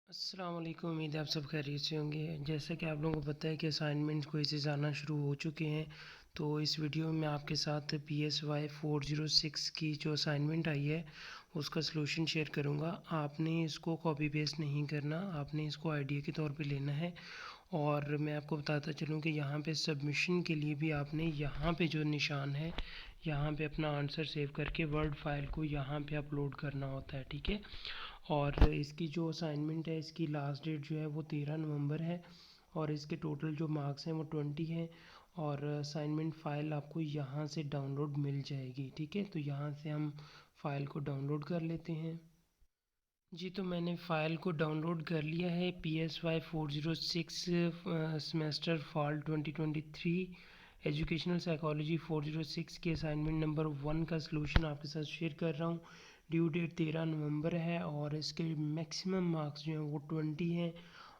अस्सलाम वालेकुम। उम्मीद है आप सब खैरियत से होंगे। जैसा कि आप लोगों को पता है कि असाइनमेंट क्विज़ेज़ आना शुरू हो चुके हैं, तो इस वीडियो में मैं आपके साथ PSY 406 की जो असाइनमेंट आई है उसका सलूशन शेयर करूंगा। आपने इसको कॉपी पेस्ट नहीं करना, आपने इसको आइडिया के तौर पे लेना है। और मैं आपको बताता चलूँ कि यहाँ पे सबमिशन के लिए भी आपने यहाँ पे जो निशान है, यहाँ पे अपना आंसर सेव करके वर्ड फाइल को यहाँ पे अपलोड करना होता है, ठीक है। और इसकी जो असाइनमेंट है, इसकी लास्ट डेट जो है वो 13 नवंबर है और इसके टोटल जो मार्क्स हैं वो 20 हैं। और असाइनमेंट फ़ाइल आपको यहाँ से डाउनलोड मिल जाएगी, ठीक है। तो यहाँ से हम फ़ाइल को डाउनलोड कर लेते हैं। जी, तो मैंने फ़ाइल को डाउनलोड कर लिया है। PSY 406 semester fall 2023 educational psychology 406 के असाइनमेंट नंबर 1 का सलूशन आपके साथ शेयर कर रहा हूँ। ड्यू डेट 13 नवंबर है और इसके मैक्सिमम मार्क्स जो हैं वो 20 हैं।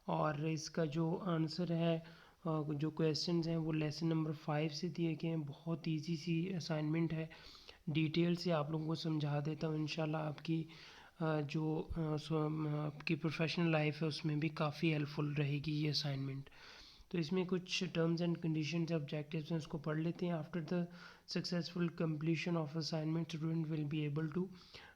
और इसका जो आंसर है, जो क्वेश्चंस हैं वो लेसन नंबर 5 से दिए गए हैं। बहुत इजी सी असाइनमेंट है। डिटेल से आप लोगों को समझा देता हूँ। इंशाल्लाह आपकी आपकी प्रोफेशनल लाइफ है उसमें भी काफ़ी हेल्पफुल रहेगी ये असाइनमेंट। तो इसमें कुछ टर्म्स एंड कंडीशंस ऑब्जेक्टिव्स हैं, उसको पढ़ लेते हैं। After the successful completion of assignment, student will be able to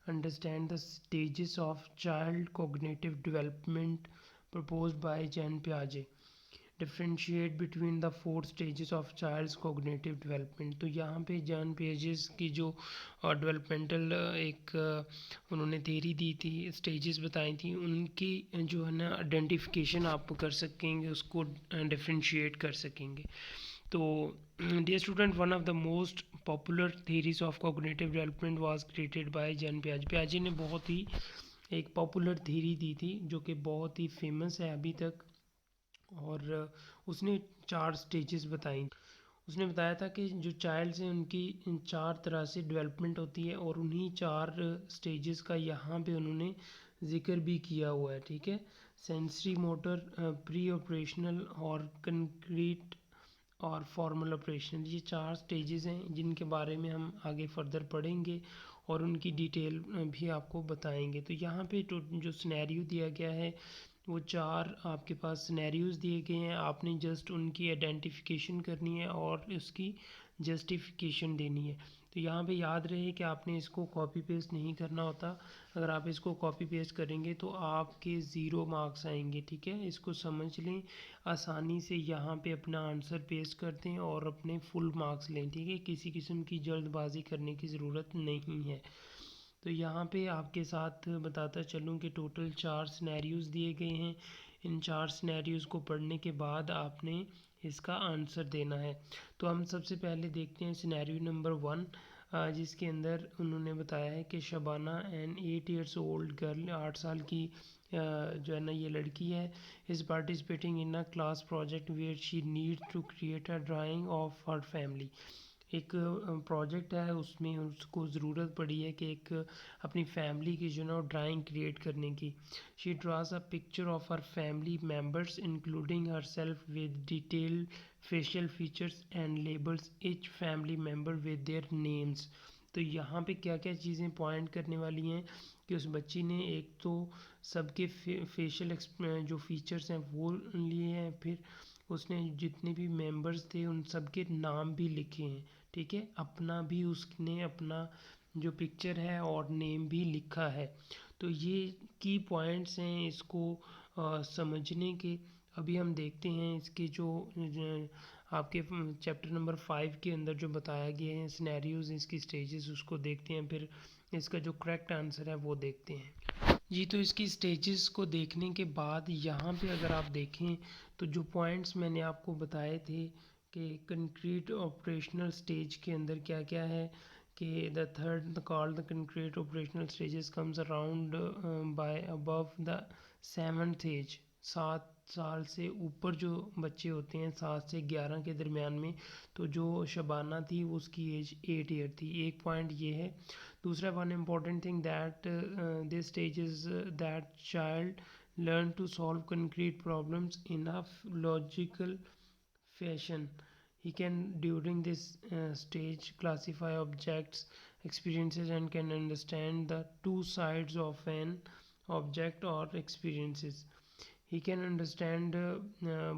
understand the stages of child cognitive development proposed by Jan Piaget, differentiate between the 4 stages of child's cognitive development. तो यहाँ पे John Piaget's की जो developmental एक उन्होंने theory दी थी, stages बताई थी, उनकी जो है ना आइडेंटिफिकेशन आप कर सकेंगे, उसको डिफ्रेंशिएट कर सकेंगे। तो dear student, one of the most popular theories of cognitive development was created by Jean पियाजे। पियाजे ने बहुत ही एक पॉपुलर थेरी दी थी जो कि बहुत ही फेमस है अभी तक। और उसने 4 स्टेजेस बताई। उसने बताया था कि जो चाइल्ड्स हैं उनकी इन 4 तरह से डेवलपमेंट होती है और उन्हीं 4 स्टेजेस का यहाँ पे उन्होंने ज़िक्र भी किया हुआ है, ठीक है। सेंसरी मोटर, प्री ऑपरेशनल और कंक्रीट और फॉर्मल ऑपरेशन, ये 4 स्टेजेस हैं जिनके बारे में हम आगे फर्दर पढ़ेंगे और उनकी डिटेल भी आपको बताएंगे। तो यहाँ पे जो सिनेरियो दिया गया है वो 4 आपके पास सिनेरियोज दिए गए हैं। आपने जस्ट उनकी आइडेंटिफिकेशन करनी है और उसकी जस्टिफिकेशन देनी है। तो यहाँ पे याद रहे कि आपने इसको कॉपी पेस्ट नहीं करना होता। अगर आप इसको कॉपी पेस्ट करेंगे तो आपके 0 मार्क्स आएंगे, ठीक है। इसको समझ लें, आसानी से यहाँ पे अपना आंसर पेस्ट कर दें और अपने फुल मार्क्स लें, ठीक है। किसी किस्म की जल्दबाजी करने की ज़रूरत नहीं है। तो यहाँ पे आपके साथ बताता चलूँ कि टोटल 4 सिनेरियोज़ दिए गए हैं। इन 4 सिनेरियोज़ को पढ़ने के बाद आपने इसका आंसर देना है। तो हम सबसे पहले देखते हैं सिनेरियो नंबर 1, जिसके अंदर उन्होंने बताया है कि Shabana an 8 years old girl, 8 साल की जो है ना ये लड़की है, is participating in a class project where she need to create a drawing of her family. एक प्रोजेक्ट है, उसमें उसको ज़रूरत पड़ी है कि एक अपनी फैमिली की जो ना ड्राइंग क्रिएट करने की। She draws a picture of her family members including her self with detail facial features and labels each family member with their names. तो यहाँ पे क्या क्या चीज़ें पॉइंट करने वाली हैं कि उस बच्ची ने एक तो सबके फेशियल जो फीचर्स हैं वो लिए हैं, फिर उसने जितने भी मेंबर्स थे उन सब के नाम भी लिखे हैं, ठीक है। अपना भी उसने अपना जो पिक्चर है और नेम भी लिखा है। तो ये की पॉइंट्स हैं इसको समझने के। अभी हम देखते हैं इसके जो आपके चैप्टर नंबर 5 के अंदर जो बताया गया है सिनेरियोज, इसकी स्टेजेस, उसको देखते हैं। फिर इसका जो करेक्ट आंसर है वो देखते हैं। जी, तो इसकी स्टेजेस को देखने के बाद यहाँ पे अगर आप देखें तो जो पॉइंट्स मैंने आपको बताए थे कि कंक्रीट ऑपरेशनल स्टेज के अंदर क्या क्या है, कि the third called the concrete operational stages comes around by above the 7th age. 7 साल से ऊपर जो बच्चे होते हैं, 7 से 11 के दरमियान में। तो जो शबाना थी उसकी एज 8 ईयर थी। एक पॉइंट ये है। दूसरा, one important thing that this stage is that child learn to solve concrete problems in a logical fashion. He can during this stage classify objects, experiences, and can understand the two sides of an object or experiences. He can understand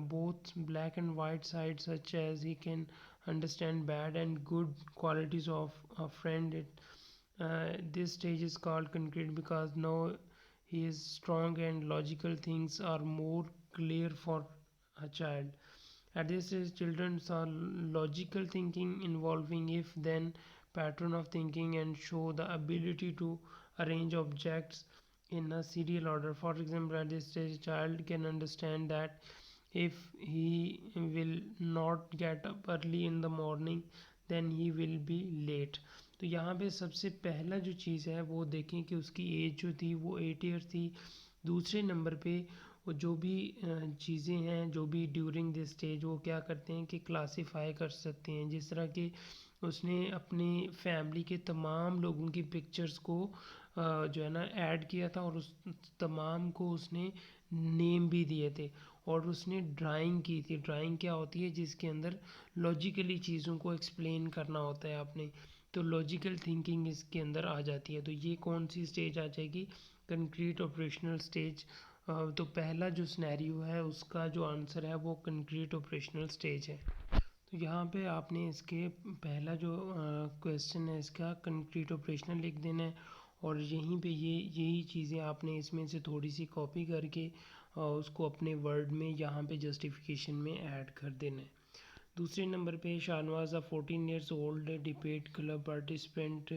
both black and white sides, such as he can understand bad and good qualities of a friend. This stage is called concrete because now he is strong and logical things are more clear for a child. At this stage, children are logical thinking involving if then pattern of thinking and show the ability to arrange objects in a serial order. For example, at this stage, a child can understand that if he will not get up early in the morning, then he will be late. तो यहाँ पे सबसे पहला जो चीज़ है वो देखें कि उसकी एज जो थी वो 8 ईयर थी। दूसरे नंबर पे वो जो भी चीज़ें हैं जो भी ड्यूरिंग दिस स्टेज वो क्या करते हैं कि क्लासीफाई कर सकते हैं। जिस तरह के उसने अपनी फैमिली के तमाम लोगों की पिक्चर्स को जो है ना ऐड किया था और उस तमाम को उसने नेम भी दिए थे। और उसने ड्राइंग की थी। ड्राइंग क्या होती है जिसके अंदर लॉजिकली चीज़ों को एक्सप्लेन करना होता है आपने। तो लॉजिकल थिंकिंग इसके अंदर आ जाती है। तो ये कौन सी स्टेज आ जाएगी? Concrete operational stage. तो पहला जो सिनेरियो है उसका जो आंसर है वो कंक्रीट ऑपरेशनल स्टेज है। तो यहाँ पे आपने इसके पहला जो क्वेश्चन है इसका कंक्रीट ऑपरेशनल लिख देना है और यहीं पे यही चीज़ें आपने इसमें से थोड़ी सी कॉपी करके उसको अपने वर्ड में यहाँ पे जस्टिफिकेशन में ऐड कर देना है। दूसरे नंबर पे शाहनवाज, अ 14 years old debate club participant,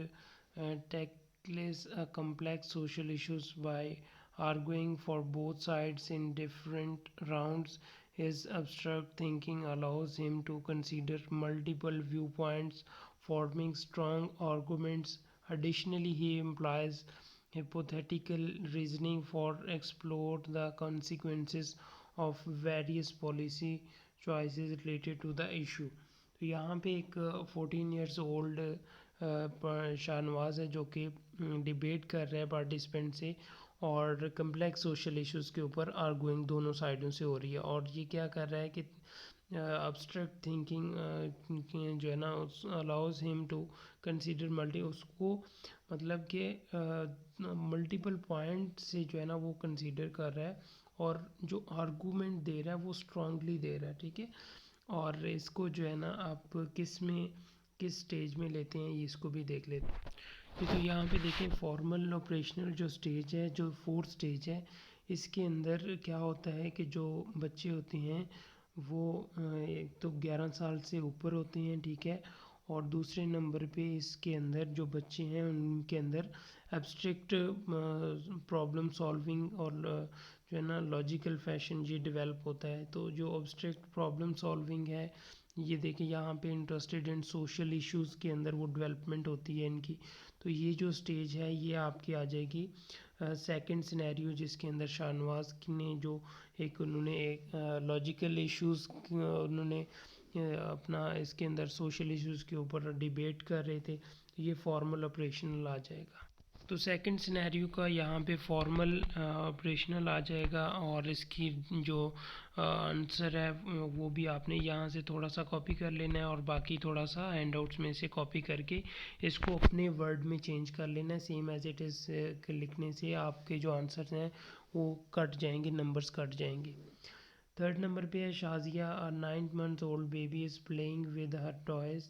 tackles complex social issues by arguing for both sides in different rounds. His abstract thinking allows him to consider multiple viewpoints, forming strong arguments. Additionally, he employs hypothetical reasoning for explore the consequences of various policy choices related to the issue. तो यहाँ पे एक 14 years old Shahnawaz है जो कि debate कर रहा है पार्टिसिपेंट से और कम्प्लेक्स सोशल इश्यूज़ के ऊपर आर्गुइंग दोनों साइडों से हो रही है। और ये क्या कर रहा है कि abstract thinking जो है ना allows him to consider multi उसको मतलब कि मल्टीपल पॉइंट से जो है ना वो कंसीडर कर रहा है और जो आर्गूमेंट दे रहा है वो स्ट्रांगली दे रहा है। ठीक है। और इसको जो है ना आप किस स्टेज में लेते हैं ये इसको भी देख लेते हैं। तो यहाँ पे देखें फॉर्मल ऑपरेशनल जो स्टेज है जो फोर्थ स्टेज है इसके अंदर क्या होता है कि जो बच्चे होते हैं वो एक तो 11 साल से ऊपर होते हैं। ठीक है। और दूसरे नंबर पे इसके अंदर जो बच्चे हैं उनके अंदर एब्स्ट्रैक्ट प्रॉब्लम सॉल्विंग और जो है ना लॉजिकल फैशन ये डेवलप होता है। तो जो एब्स्ट्रैक्ट प्रॉब्लम सॉल्विंग है ये देखिए यहाँ पे इंटरेस्टेड इन सोशल इश्यूज़ के अंदर वो डेवलपमेंट होती है इनकी। तो ये जो स्टेज है ये आपकी आ जाएगी सेकंड सिनेरियो जिसके अंदर शाहनवाज ने जो एक उन्होंने एक लॉजिकल इश्यूज़ उन्होंने अपना इसके अंदर सोशल इश्यूज़ के ऊपर डिबेट कर रहे थे। तो ये फॉर्मल ऑपरेशनल आ जाएगा। तो सेकंड सिनेरियो का यहाँ पे फॉर्मल ऑपरेशनल आ जाएगा और इसकी जो आंसर है वो भी आपने यहाँ से थोड़ा सा कॉपी कर लेना है और बाकी थोड़ा सा हैंडआउट्स में से कॉपी करके इसको अपने वर्ड में चेंज कर लेना है। सेम एज इट इज़ लिखने से आपके जो आंसर हैं वो कट जाएंगे, नंबर्स कट जाएंगे। थर्ड नंबर पे है शाजिया, अ 9 month old baby is playing with her toys.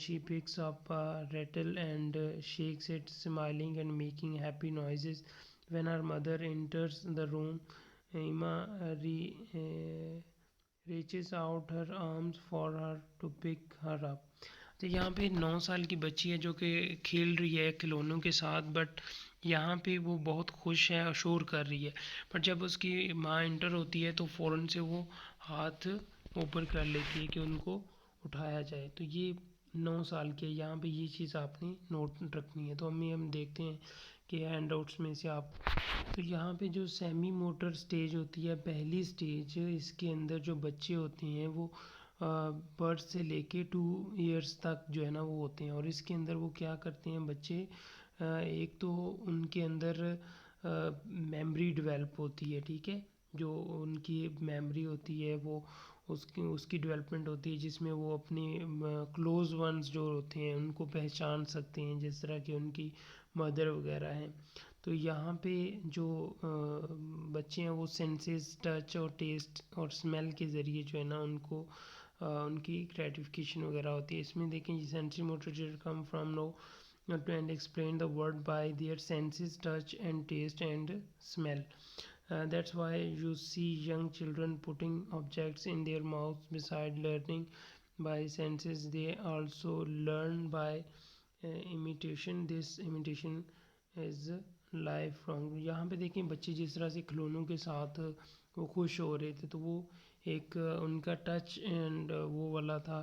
She picks up a rattle and shakes it, smiling and making happy noises. When her mother enters the room, Ima reaches out her arms for her to pick her up. तो यहाँ पे 9 साल की बच्ची है जो कि खेल रही है खिलौनों के साथ, बट यहाँ पे वो बहुत खुश है और शोर कर रही है। पर जब उसकी माँ इंटर होती है तो फ़ौरन से वो हाथ ऊपर कर लेती है कि उनको उठाया जाए। तो ये 9 साल के यहाँ पे ये चीज़ आपने नोट रखनी है। तो हम देखते हैं कि हैंडआउट्स में से आप तो यहाँ पे जो सेमी मोटर स्टेज होती है पहली स्टेज इसके अंदर जो बच्चे होते हैं वो बर्थ से लेके 2 years तक जो है ना वो होते हैं। और इसके अंदर वो क्या करते हैं बच्चे एक तो उनके अंदर मेमोरी डेवलप होती है। ठीक है। जो उनकी मेमोरी होती है वो उसकी डेवलपमेंट होती है जिसमें वो अपने क्लोज वंस जो होते हैं उनको पहचान सकते हैं जिस तरह की उनकी मदर वगैरह हैं। तो यहाँ पे जो बच्चे हैं वो सेंसेस टच और टेस्ट और स्मेल के ज़रिए जो है ना उनको उनकी ग्रेटिफिकेशन वगैरह होती है। इसमें देखें sensory motor come from no to and explain the word by their senses touch and taste and smell. That's why you see young children putting objects in their mouths. Beside learning by senses, they also learn by imitation. This imitation is lifelong. यहाँ पे देखें बच्चे जिस तरह से खिलौनों के साथ वो खुश हो रहे थे, तो वो एक उनका टच एंड वो वाला था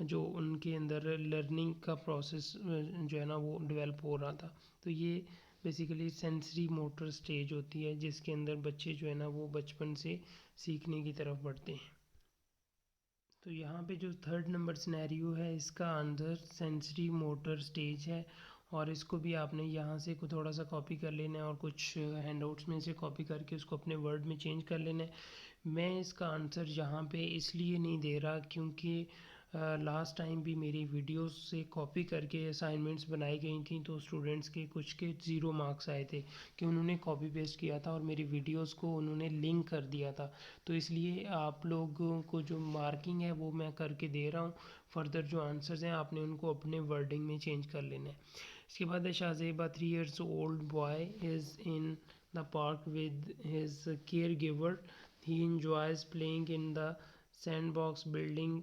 जो उनके अंदर लर्निंग का प्रोसेस जो है ना वो डेवलप हो रहा था। तो ये बेसिकली सेंसरी मोटर स्टेज होती है जिसके अंदर बच्चे जो है ना वो बचपन से सीखने की तरफ बढ़ते हैं। तो यहाँ पे जो थर्ड नंबर सिनेरियो है इसका आंसर सेंसरी मोटर स्टेज है, और इसको भी आपने यहाँ से को थोड़ा सा कॉपी कर लेना है और कुछ हैंडआउट्स में से कॉपी करके उसको अपने वर्ड में चेंज कर लेना है। मैं इसका आंसर यहाँ पे इसलिए नहीं दे रहा क्योंकि लास्ट टाइम भी मेरी वीडियोस से कॉपी करके असाइनमेंट्स बनाई गई थी, तो स्टूडेंट्स के कुछ के 0 मार्क्स आए थे कि उन्होंने कॉपी पेस्ट किया था और मेरी वीडियोस को उन्होंने लिंक कर दिया था। तो इसलिए आप लोगों को जो मार्किंग है वो मैं करके दे रहा हूँ। फर्दर जो आंसर्स हैं आपने उनको अपने वर्डिंग में चेंज कर लेना है। इसके बाद है शाहजेबा 3 years old boy is in the park with his caregiver. He enjoys playing in the sandbox, building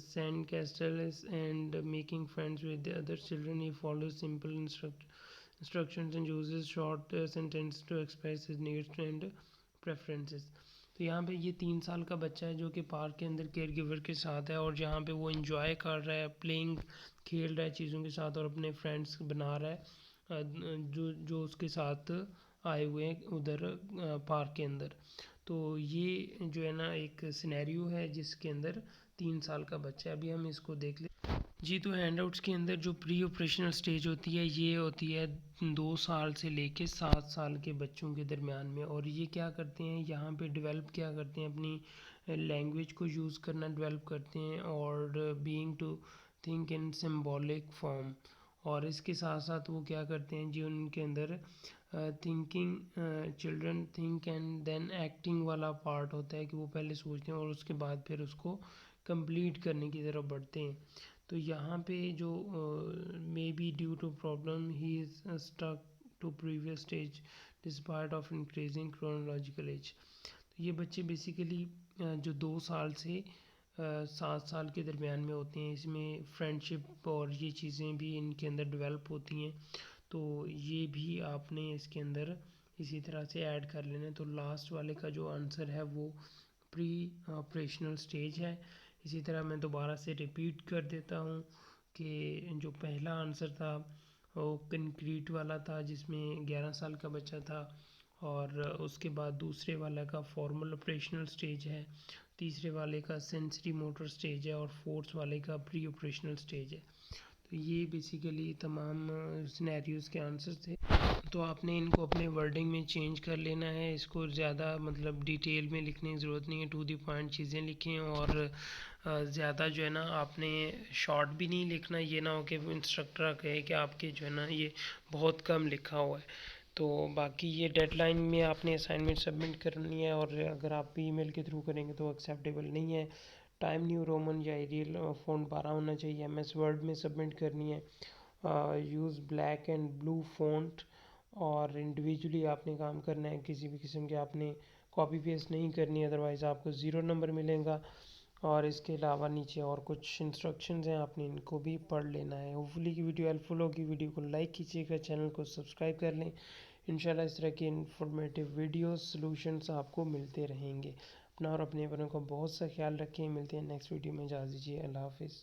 sand castles and making friends with the other children. He follows simple instructions and uses short sentences to express his needs and preferences. तो यहाँ पे ये 3 साल का बच्चा है जो कि पार्क के अंदर केयर गिवर के साथ है, और जहाँ पे वो इंजॉय कर रहा है, प्लेइंग खेल रहा है चीज़ों के साथ और अपने फ्रेंड्स बना रहा है जो जो उसके साथ आए हुए हैं उधर पार्क के अंदर। तो ये जो है ना एक सिनेरियो है जिसके अंदर 3 साल का बच्चा है। अभी हम इसको देख ले जी। तो हैंडआउट्स के अंदर जो प्री ऑपरेशनल स्टेज होती है ये होती है 2 साल से लेके 7 साल के बच्चों के दरमियान में, और ये क्या करते हैं यहाँ पे डेवलप क्या करते हैं अपनी लैंग्वेज को यूज़ करना डेवलप करते हैं और being to think in symbolic form. और इसके साथ साथ वो क्या करते हैं जी उनके अंदर thinking children think and then acting वाला पार्ट होता है कि वो पहले सोचते हैं और उसके बाद फिर उसको कंप्लीट करने की तरफ बढ़ते हैं। तो यहाँ पे जो may be due to problem he is stuck to previous stage despite of increasing chronological age. तो ये बच्चे बेसिकली जो 2 साल से 7 साल के दरमियान में होते हैं, इसमें फ्रेंडशिप और ये चीज़ें भी इनके अंदर डेवलप होती हैं। तो ये भी आपने इसके अंदर इसी तरह से ऐड कर लेना है। तो लास्ट वाले का जो आंसर है वो प्री ऑपरेशनल स्टेज है। इसी तरह मैं दोबारा से रिपीट कर देता हूँ कि जो पहला आंसर था वो कंक्रीट वाला था जिसमें 11 साल का बच्चा था, और उसके बाद दूसरे वाला का फॉर्मल ऑपरेशनल स्टेज है, तीसरे वाले का सेंसरी मोटर स्टेज है और फोर्थ वाले का प्री ऑपरेशनल स्टेज है। तो ये बेसिकली तमाम सिनेरियोज़ के आंसर थे। तो आपने इनको अपने वर्डिंग में चेंज कर लेना है, इसको ज़्यादा मतलब डिटेल में लिखने की ज़रूरत नहीं है, टू द पॉइंट चीज़ें लिखें और ज़्यादा जो है ना आपने शॉर्ट भी नहीं लिखना, ये ना हो कि इंस्ट्रक्टर कहे कि आपके जो है ना ये बहुत कम लिखा हुआ है। तो बाकी ये डेडलाइन में आपने असाइनमेंट सबमिट करनी है, और अगर आप ईमेल के थ्रू करेंगे तो एक्सेप्टेबल नहीं है। टाइम न्यू रोमन या एरियल फ़ॉन्ट 12 होना चाहिए। एमएस वर्ड में सबमिट करनी है। Use black and blue font, और इंडिविजुअली आपने काम करना है, किसी भी किस्म के आपने कॉपी पेस्ट नहीं करनी, अदरवाइज़ आपको 0 नंबर मिलेगा। और इसके अलावा नीचे और कुछ इंस्ट्रक्शंस हैं, आपने इनको भी पढ़ लेना है। होपफुली की वीडियो हेल्पफुल होगी। वीडियो को लाइक कीजिएगा, चैनल को सब्सक्राइब कर लें। इंशाल्लाह इस तरह की इंफॉर्मेटिव वीडियोस सॉल्यूशंस आपको मिलते रहेंगे। अपना और अपने बड़ों का बहुत सा ख्याल रखें। मिलते हैं नेक्स्ट वीडियो में। इजाज़त दीजिए। अल्लाह हाफिज़।